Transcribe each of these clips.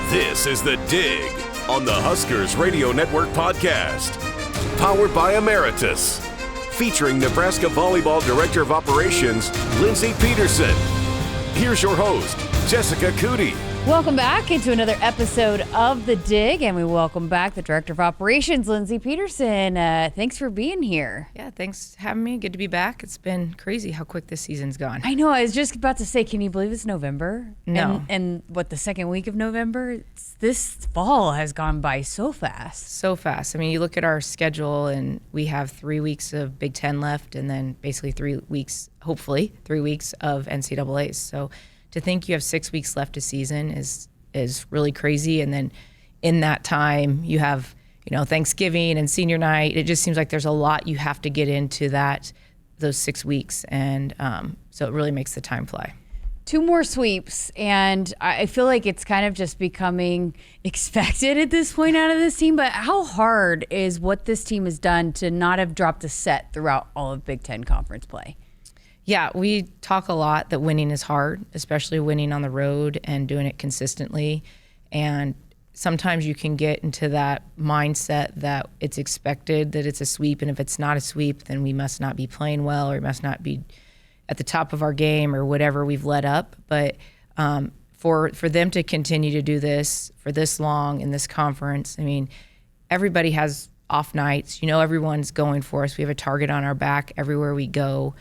This is The Dig on the Huskers Radio Network podcast. Powered by Emeritus. Featuring Nebraska Volleyball Director of Operations, Lindsay Peterson. Here's your host, Jessica Coody. Welcome back into another episode of The Dig, and we welcome back the Director of Operations, Lindsay Peterson. Thanks for being here. Yeah, thanks for having me. Good to be back. It's been crazy how quick this season's gone. I know. I was just about to say, can you believe it's November? No. And what, the second week of November? This fall has gone by so fast. So fast. I mean, you look at our schedule, and we have 3 weeks of Big Ten left, and then basically 3 weeks, hopefully, 3 weeks of NCAAs. So to think you have 6 weeks left of season is really crazy. And then in that time, you have, Thanksgiving and senior night. It just seems like there's a lot you have to get into those 6 weeks. And so it really makes the time fly. 2 more sweeps, and I feel like it's kind of just becoming expected at this point out of this team. But how hard is what this team has done to not have dropped a set throughout all of Big Ten conference play? Yeah, we talk a lot that winning is hard, especially winning on the road and doing it consistently. And sometimes you can get into that mindset that it's expected that it's a sweep, and if it's not a sweep, then we must not be playing well, or we must not be at the top of our game, or whatever we've led up. But for them to continue to do this for this long in this conference, I mean, everybody has off nights. Everyone's going for us. We have a target on our back everywhere we go.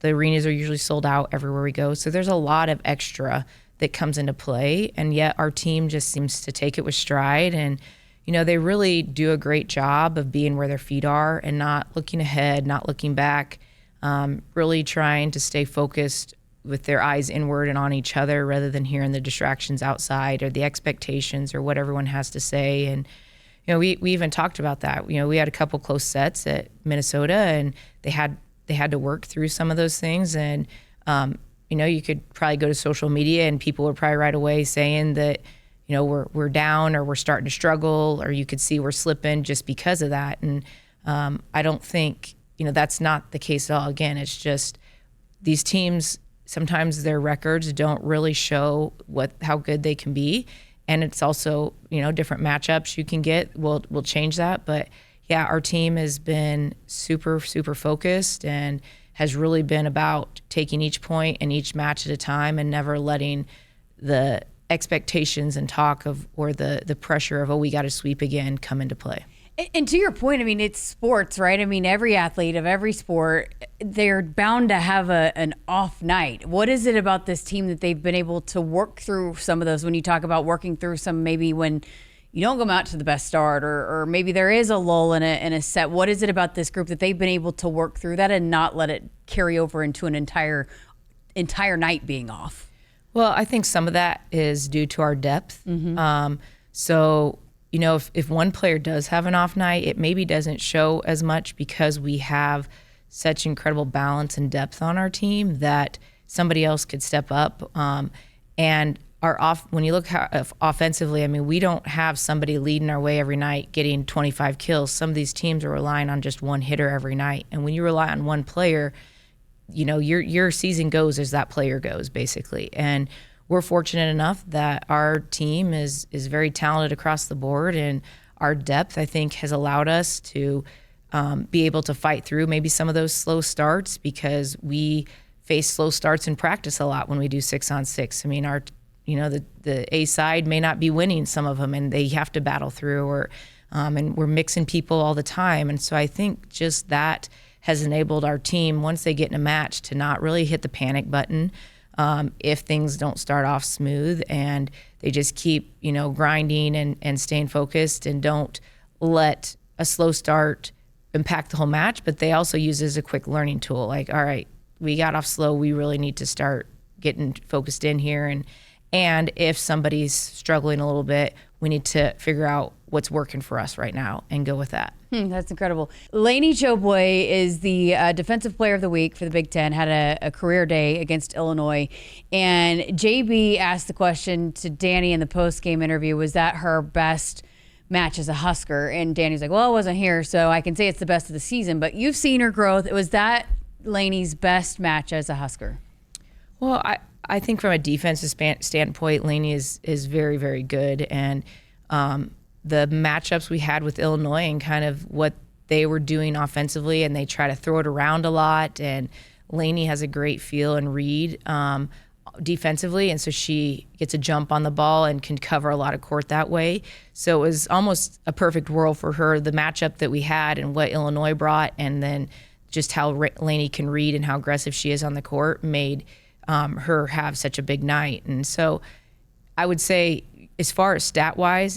The arenas are usually sold out everywhere we go. So there's a lot of extra that comes into play. And yet our team just seems to take it with stride. And, they really do a great job of being where their feet are and not looking ahead, not looking back, really trying to stay focused with their eyes inward and on each other rather than hearing the distractions outside or the expectations or what everyone has to say. And, we even talked about that. We had a couple close sets at Minnesota, and they had to work through some of those things. And, you could probably go to social media and people were probably right away saying that, we're down or we're starting to struggle, or you could see we're slipping just because of that. And I don't think, that's not the case at all. Again, it's just these teams, sometimes their records don't really show how good they can be. And it's also, different matchups you can get will change that. But yeah, our team has been super, super focused and has really been about taking each point and each match at a time and never letting the expectations and talk of or the pressure of, we got to sweep again, come into play. And to your point, I mean, it's sports, right? I mean, every athlete of every sport, they're bound to have an off night. What is it about this team that they've been able to work through some of those when you talk about working through some maybe when you don't come out to the best start or maybe there is a lull in a set? What is it about this group that they've been able to work through that and not let it carry over into an entire night being off? Well, I think some of that is due to our depth. Mm-hmm. If one player does have an off night, it maybe doesn't show as much because we have such incredible balance and depth on our team that somebody else could step up. And when you look offensively, I mean, we don't have somebody leading our way every night getting 25 kills. Some of these teams are relying on just one hitter every night. And when you rely on one player, your season goes as that player goes, basically. And we're fortunate enough that our team is very talented across the board, and our depth, I think, has allowed us to be able to fight through maybe some of those slow starts because we face slow starts in practice a lot when we do 6-on-6. I mean, the A side may not be winning some of them, and they have to battle through, and we're mixing people all the time. And so I think just that has enabled our team, once they get in a match, to not really hit the panic button if things don't start off smooth, and they just keep, grinding and staying focused and don't let a slow start impact the whole match. But they also use it as a quick learning tool. Like, all right, we got off slow. We really need to start getting focused in here. And if somebody's struggling a little bit, we need to figure out what's working for us right now and go with that. That's incredible. Laney Choboy is the Defensive Player of the Week for the Big Ten, had a career day against Illinois. And JB asked the question to Danny in the post-game interview, was that her best match as a Husker? And Danny's like, well, I wasn't here, so I can say it's the best of the season. But you've seen her growth. Was that Laney's best match as a Husker? Well, I think from a defensive standpoint, Laney is very, very good. And the matchups we had with Illinois and kind of what they were doing offensively, and they try to throw it around a lot. And Laney has a great feel and read defensively, and so she gets a jump on the ball and can cover a lot of court that way. So it was almost a perfect world for her, the matchup that we had and what Illinois brought, and then just how Laney can read and how aggressive she is on the court made her have such a big night. And so I would say, as far as stat-wise,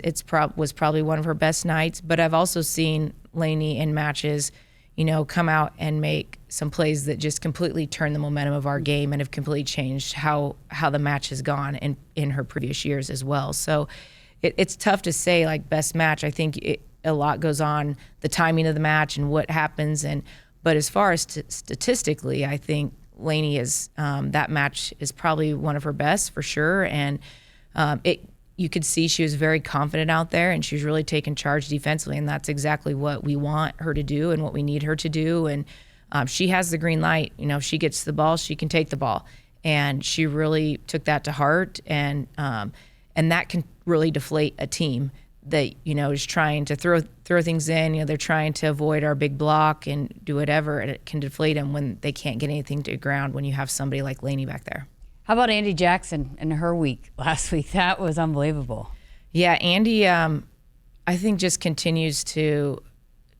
was probably one of her best nights, but I've also seen Laney in matches, come out and make some plays that just completely turn the momentum of our game and have completely changed how the match has gone in her previous years as well. So it's tough to say, like, best match. I think a lot goes on the timing of the match and what happens. But as far as statistically, I think Laney is that match is probably one of her best for sure. And you could see she was very confident out there, and she was really taking charge defensively, and that's exactly what we want her to do and what we need her to do. And she has the green light. If she gets the ball, she can take the ball, and she really took that to heart. And that can really deflate a team that is trying to throw things in. They're trying to avoid our big block and do whatever, and it can deflate them when they can't get anything to the ground when you have somebody like Laney back there. How about Andi Jackson and her week last week? That was unbelievable. Yeah, Andi, I think just continues to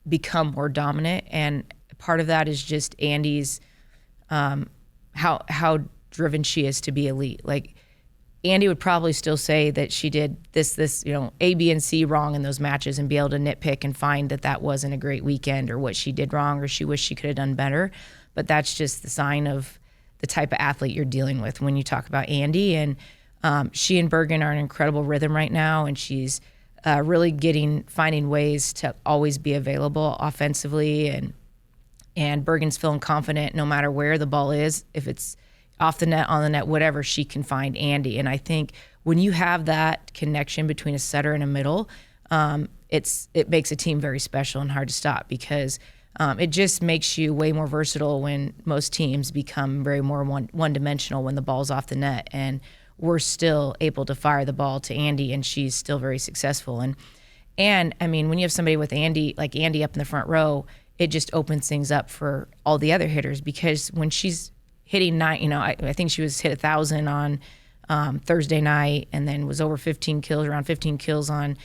become more dominant, and part of that is just Andi's how driven she is to be elite. Like, Andi would probably still say that she did this A, B, and C wrong in those matches, and be able to nitpick and find that wasn't a great weekend, or what she did wrong, or she wished she could have done better. But that's just the sign of the type of athlete you're dealing with when you talk about Andi. And she and Bergen are in incredible rhythm right now, and she's really finding ways to always be available offensively, and Bergen's feeling confident no matter where the ball is. If it's off the net, on the net, whatever, she can find Andi. And I think when you have that connection between a setter and a middle, it makes a team very special and hard to stop, because it just makes you way more versatile when most teams become very more one-dimensional when the ball's off the net. And we're still able to fire the ball to Andi, and she's still very successful. And I mean, when you have somebody with Andi, like Andi up in the front row, it just opens things up for all the other hitters, because when she's hitting I think she was hit 1,000 on Thursday night, and then was over around 15 kills on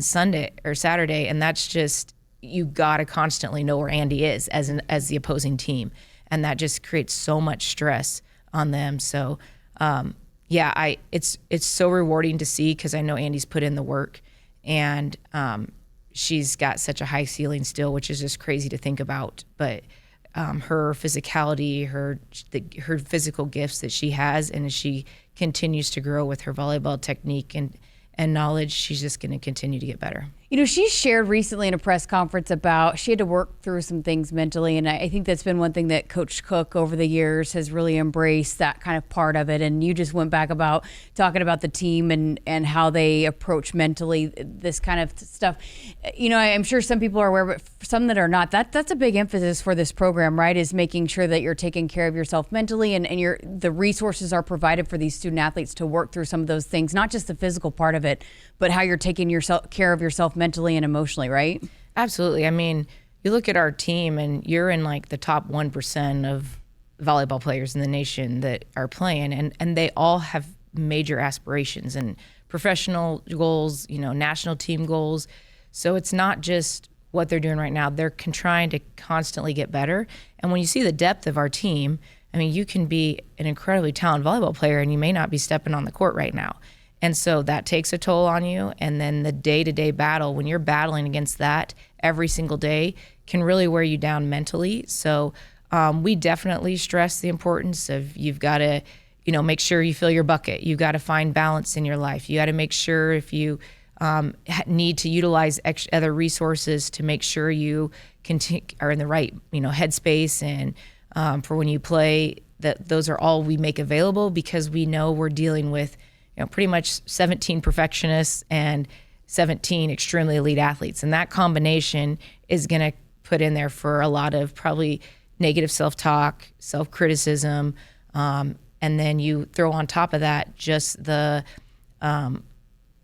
Sunday or Saturday. And that's just, you got to constantly know where Andi is as the opposing team, and that just creates so much stress on them. So it's so rewarding to see, because I know Andi's put in the work, and she's got such a high ceiling still, which is just crazy to think about. But her physicality, her physical gifts that she has, and as she continues to grow with her volleyball technique and knowledge, she's just going to continue to get better. She shared recently in a press conference about she had to work through some things mentally, and I think that's been one thing that Coach Cook over the years has really embraced, that kind of part of it. And you just went back about talking about the team and how they approach mentally this kind of stuff. I'm sure some people are aware, but for some that are not, that's a big emphasis for this program, right? Is making sure that you're taking care of yourself mentally, and the resources are provided for these student athletes to work through some of those things, not just the physical part of it, but how you're taking care of yourself mentally and emotionally, right? Absolutely. I mean, you look at our team, and you're in like the top 1% of volleyball players in the nation that are playing, and they all have major aspirations and professional goals, national team goals. So it's not just what they're doing right now. They're trying to constantly get better. And when you see the depth of our team, I mean, you can be an incredibly talented volleyball player, and you may not be stepping on the court right now. And so that takes a toll on you. And then the day-to-day battle, when you're battling against that every single day, can really wear you down mentally. So we definitely stress the importance of, you've got to, make sure you fill your bucket. You've got to find balance in your life. You got to make sure, if you need to utilize other resources, to make sure you are in the right, headspace. And for when you play, that those are all we make available, because we know we're dealing with pretty much 17 perfectionists and 17 extremely elite athletes. And that combination is going to put in there for a lot of probably negative self-talk, self-criticism, And then you throw on top of that just the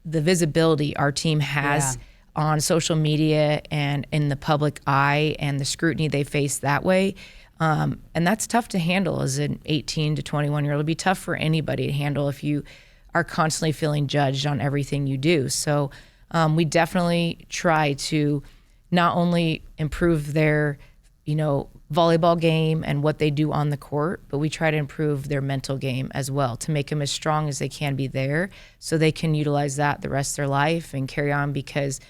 visibility our team has on social media and in the public eye, and the scrutiny they face that way. And that's tough to handle as an 18 to 21-year-old. It'd be tough for anybody to handle if you are constantly feeling judged on everything you do. So we definitely try to not only improve their, volleyball game and what they do on the court, but we try to improve their mental game as well to make them as strong as they can be there so they can utilize that the rest of their life and carry on. Because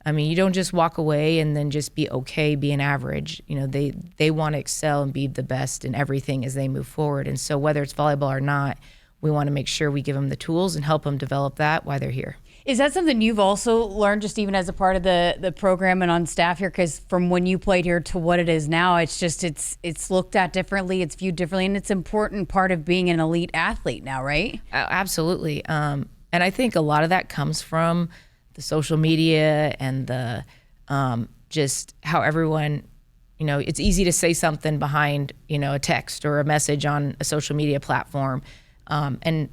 you don't just walk away and then just be okay being average. They want to excel and be the best in everything as they move forward. And so whether it's volleyball or not, we want to make sure we give them the tools and help them develop that while they're here. Is that something you've also learned just even as a part of the program and on staff here? Because from when you played here to what it is now, it's looked at differently, it's viewed differently, and it's an important part of being an elite athlete now, right? Absolutely. And I think a lot of that comes from the social media and the just how everyone, it's easy to say something behind, a text or a message on a social media platform. And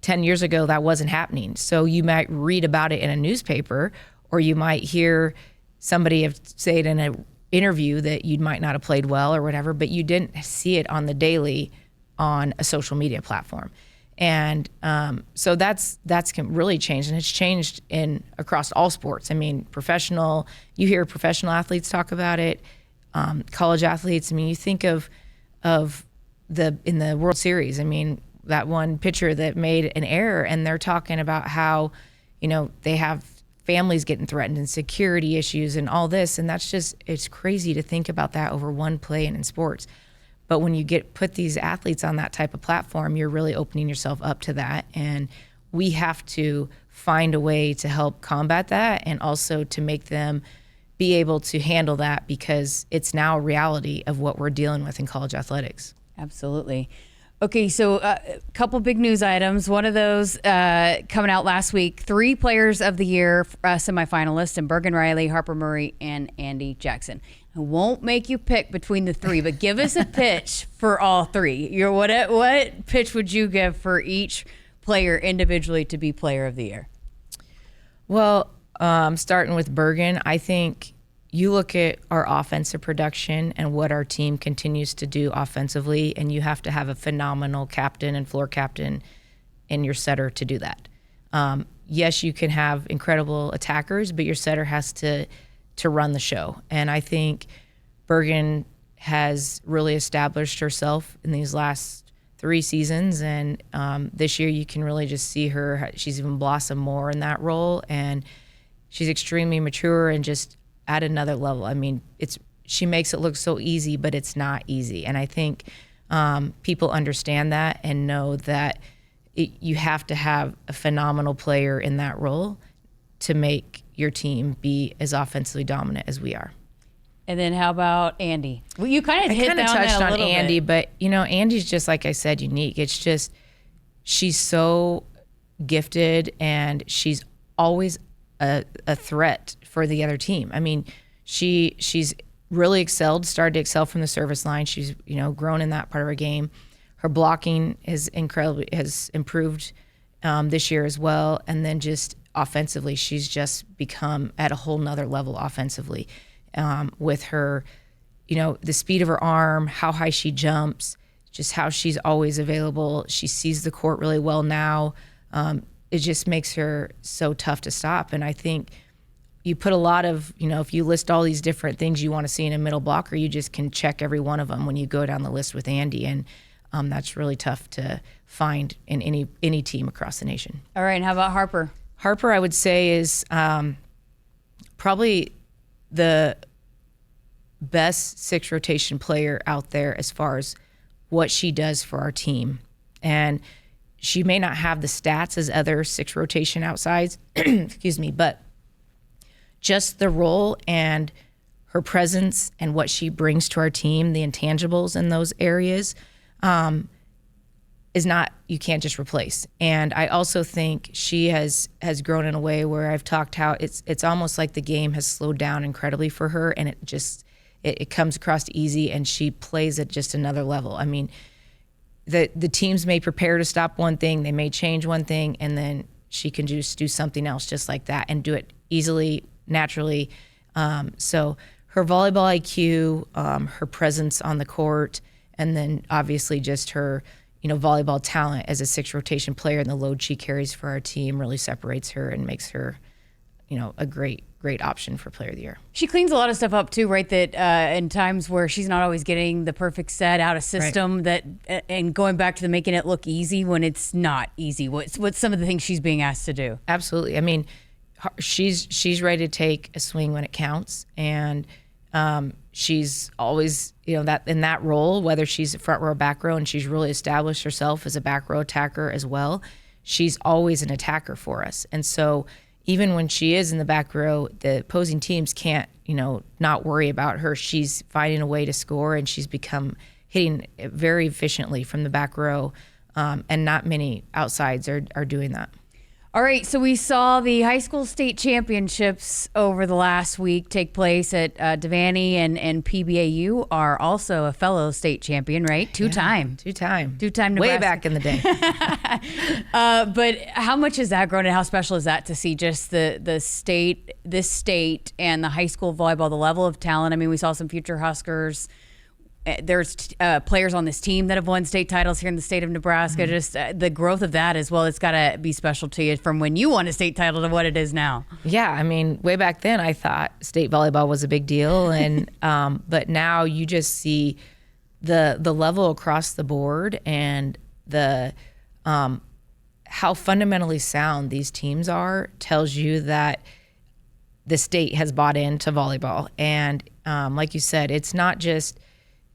10 years ago, that wasn't happening. So you might read about it in a newspaper, or you might hear somebody say it in an interview that you might not have played well or whatever, but you didn't see it on the daily on a social media platform. And so that's really changed, and it's changed across all sports. Professional, you hear professional athletes talk about it, college athletes. You think of in the World Series, that one pitcher that made an error, and they're talking about how, they have families getting threatened and security issues and all this. And it's crazy to think about that over one play and in sports. But when you put these athletes on that type of platform, you're really opening yourself up to that. And we have to find a way to help combat that, and also to make them be able to handle that, because it's now a reality of what we're dealing with in college athletics. Absolutely. Okay, so a couple big news items. One of those coming out last week, 3 players of the year semifinalists in Bergen, Reilly, Harper, Murray, and Andi Jackson. I won't make you pick between the 3, but give us a pitch for all 3. What pitch would you give for each player individually to be player of the year? Well, starting with Bergen, I think you look at our offensive production and what our team continues to do offensively, and you have to have a phenomenal captain and floor captain and your setter to do that. Yes, you can have incredible attackers, but your setter has to run the show. And I think Bergen has really established herself in these last 3 seasons, and this year you can really just see her. She's even blossomed more in that role, and she's extremely mature and just at another level. She makes it look so easy, but it's not easy. And I think people understand that and know that you have to have a phenomenal player in that role to make your team be as offensively dominant as we are. And then how about Andi? Well, you kind of touched on Andi, but Andi's just, like I said, unique. It's just, she's so gifted, and she's always a threat for the other team. She's really started to excel from the service line. She's grown in that part of her game. Her blocking has improved this year as well, and then just offensively, she's just become at a whole nother level offensively, with her, the speed of her arm, how high she jumps, just how she's always available. She sees the court really well now. It just makes her so tough to stop. And I think you put a lot of, if you list all these different things you want to see in a middle blocker, you just can check every one of them when you go down the list with Andi. And that's really tough to find in any team across the nation. All right, and how about Harper? Harper, I would say, is probably the best 6 rotation player out there as far as what she does for our team. And she may not have the stats as other 6 rotation outsides, excuse me, but just the role and her presence and what she brings to our team, the intangibles in those areas, is not, you can't just replace. And I also think she has grown in a way where I've talked how it's almost like the game has slowed down incredibly for her, and it comes across easy, and she plays at just another level. the teams may prepare to stop one thing, they may change one thing, and then she can just do something else just like that and do it easily, naturally. So her volleyball IQ, her presence on the court, and then obviously just her, volleyball talent as a 6 rotation player and the load she carries for our team really separates her and makes her, a great option for Player of the Year. She cleans a lot of stuff up too, right? That in times where she's not always getting the perfect set out of system, right. And going back to the making it look easy when it's not easy. What's some of the things she's being asked to do? Absolutely. I mean, she's ready to take a swing when it counts, and she's always, that in that role, whether she's front row or back row, and she's really established herself as a back row attacker as well. She's always an attacker for us, and so even when she is in the back row, the opposing teams can't, not worry about her. She's finding a way to score, and she's become hitting very efficiently from the back row, and not many outsides are doing that. All right, so we saw the high school state championships over the last week take place at Devaney, and PBAU are also a fellow state champion, right? Two-time Nebraska. Way back in the day. But how much has that grown, and how special is that to see just this state and the high school volleyball, the level of talent? I mean, we saw some future Huskers. There's players on this team that have won state titles here in the state of Nebraska. Mm-hmm. Just the growth of that as well. It's got to be special to you from when you won a state title to what it is now. Yeah, I mean, way back then I thought state volleyball was a big deal, and but now you just see the level across the board and the how fundamentally sound these teams are tells you that the state has bought into volleyball. And like you said, it's not just.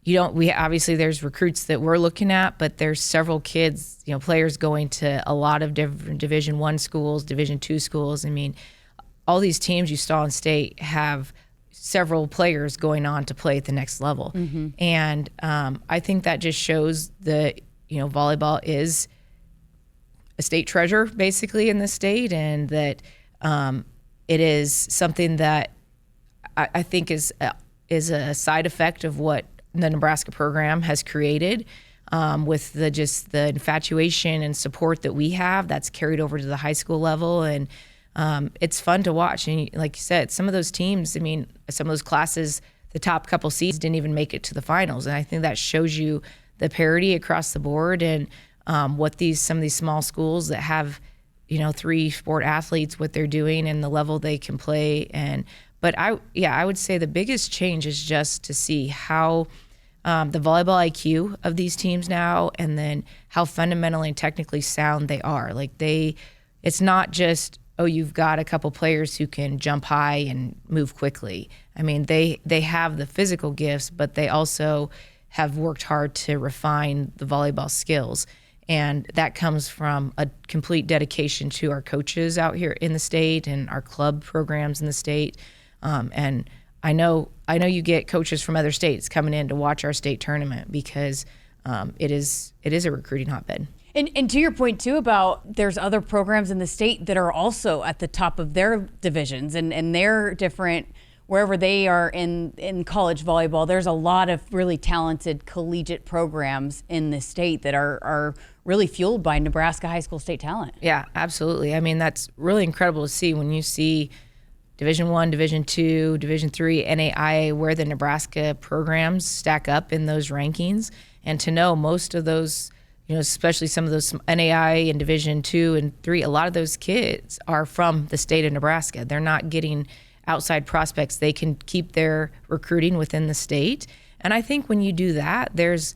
We obviously there's recruits that we're looking at, but there's several kids, players going to a lot of different Division I schools, Division II schools. I mean, all these teams you saw in state have several players going on to play at the next level. Mm-hmm. And I think that just shows that, volleyball is a state treasure basically in the state, and that it is something that I think is a side effect of what the Nebraska program has created, with the infatuation and support that we have that's carried over to the high school level. And it's fun to watch. And like you said, some of those teams, I mean, some of those classes, the top couple seeds didn't even make it to the finals. And I think that shows you the parity across the board, and what some of these small schools that have, 3 sport athletes, what they're doing and the level they can play. But I would say the biggest change is just to see how the volleyball IQ of these teams now, and then how fundamentally and technically sound they are. Like it's not just, you've got a couple players who can jump high and move quickly. I mean, they have the physical gifts, but they also have worked hard to refine the volleyball skills. And that comes from a complete dedication to our coaches out here in the state and our club programs in the state. And I know you get coaches from other states coming in to watch our state tournament, because it is a recruiting hotbed. And to your point too about there's other programs in the state that are also at the top of their divisions, and they're different wherever they are in college volleyball. There's a lot of really talented collegiate programs in the state that are really fueled by Nebraska high school state talent. Yeah, absolutely. I mean, that's really incredible to see when you see Division I, Division II, Division III, NAIA, where the Nebraska programs stack up in those rankings. And to know most of those, especially some of those NAIA and Division II and III, a lot of those kids are from the state of Nebraska. They're not getting outside prospects. They can keep their recruiting within the state. And I think when you do that, there's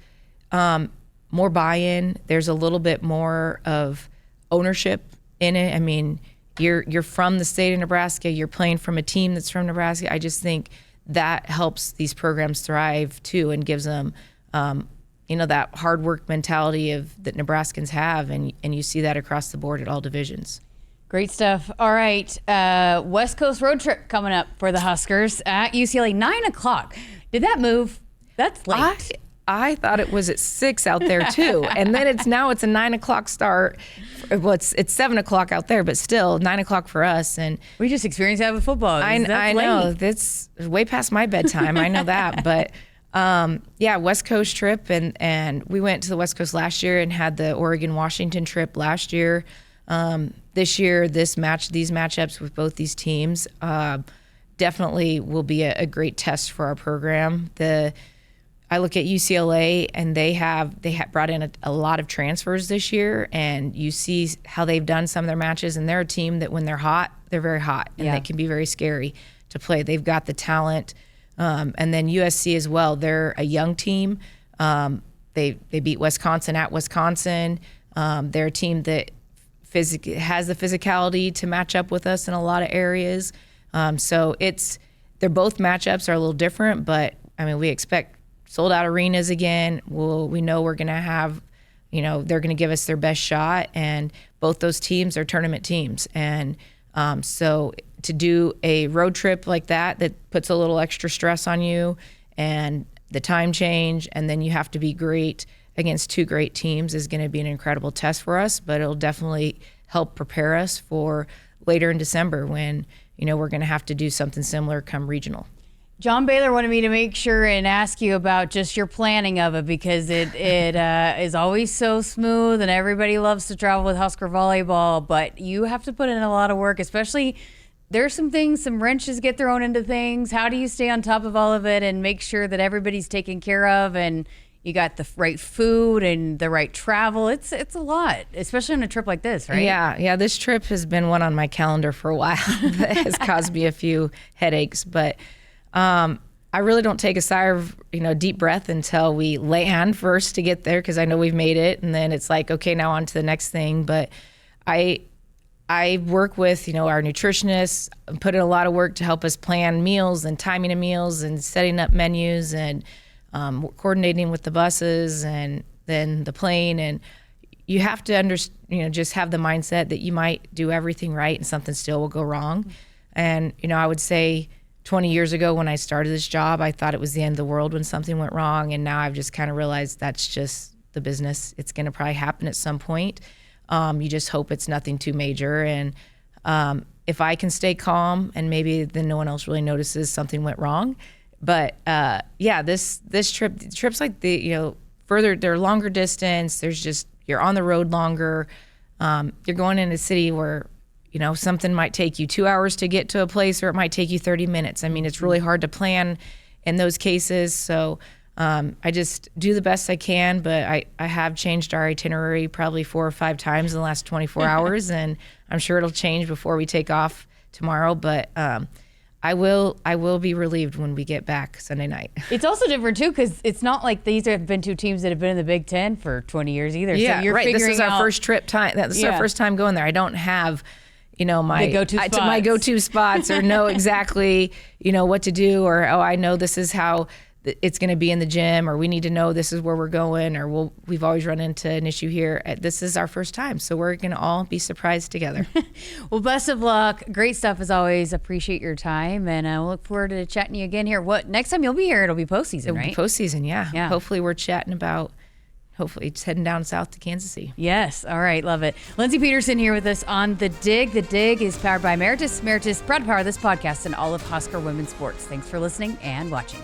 more buy-in. There's a little bit more of ownership in it. I mean, you're from the state of Nebraska. You're playing from a team that's from Nebraska. I just think that helps these programs thrive too, and gives them, that hard work mentality that Nebraskans have, and you see that across the board at all divisions. Great stuff. All right, West Coast road trip coming up for the Huskers at UCLA, 9:00. Did that move? That's late. I thought it was at 6 out there too, and then it's a 9:00 start. Well, it's 7:00 out there, but still 9:00 for us. And we just experienced that with football. I know that's way past my bedtime. I know that, but West Coast trip, and we went to the West Coast last year and had the Oregon-Washington trip last year. This year, these matchups with both these teams definitely will be a great test for our program. I look at UCLA, and they have brought in a lot of transfers this year, and you see how they've done some of their matches, and they're a team that when they're hot, they're very hot, and they can be very scary to play. They've got the talent. And then USC as well. They're a young team. They beat Wisconsin at Wisconsin. They're a team that has the physicality to match up with us in a lot of areas. So they're both matchups are a little different, but I mean, we expect sold out arenas again. We know we're going to have, they're going to give us their best shot, and both those teams are tournament teams. And so to do a road trip like that puts a little extra stress on you, and the time change, and then you have to be great against two great teams is going to be an incredible test for us, but it'll definitely help prepare us for later in December when, we're going to have to do something similar come regional. John Baylor wanted me to make sure and ask you about just your planning of it, because it is always so smooth and everybody loves to travel with Husker Volleyball, but you have to put in a lot of work, especially there's some wrenches get thrown into things. How do you stay on top of all of it and make sure that everybody's taken care of and you got the right food and the right travel? It's a lot, especially on a trip like this, right? Yeah. This trip has been one on my calendar for a while that has caused me a few headaches, but I really don't take a sigh of, deep breath until we land first to get there, because I know we've made it, and then it's like, okay, now on to the next thing. But I work with, our nutritionists, put in a lot of work to help us plan meals and timing of meals and setting up menus and coordinating with the buses and then the plane. And you have to just have the mindset that you might do everything right and something still will go wrong. And, I would say 20 years ago when I started this job, I thought it was the end of the world when something went wrong. And now I've just kind of realized that's just the business. It's going to probably happen at some point. You just hope it's nothing too major. And if I can stay calm, and maybe then no one else really notices something went wrong. But this trips like further, they're longer distance. You're on the road longer. You're going in a city where, something might take you 2 hours to get to a place, or it might take you 30 minutes. I mean, it's really hard to plan in those cases. So I just do the best I can, but I have changed our itinerary probably 4 or 5 times in the last 24 hours, and I'm sure it'll change before we take off tomorrow. But I will be relieved when we get back Sunday night. It's also different too, because it's not like these have been two teams that have been in the Big Ten for 20 years either. Yeah, so you're right. This is our out, first trip time. This is our first time going there. I don't have, my go-to spots or know exactly, what to do, or I know this is how it's going to be in the gym, or we need to know this is where we're going, or we've always run into an issue here. This is our first time, so we're going to all be surprised together. Well, best of luck. Great stuff as always. Appreciate your time, and we'll look forward to chatting to you again here. Next time you'll be here, it'll be postseason, right? It'll be postseason, yeah. Hopefully we're chatting about just heading down south to Kansas City. Yes. All right. Love it. Lindsay Peterson here with us on The Dig. The Dig is powered by Emeritus. Emeritus, proud to power this podcast and all of Husker women's sports. Thanks for listening and watching.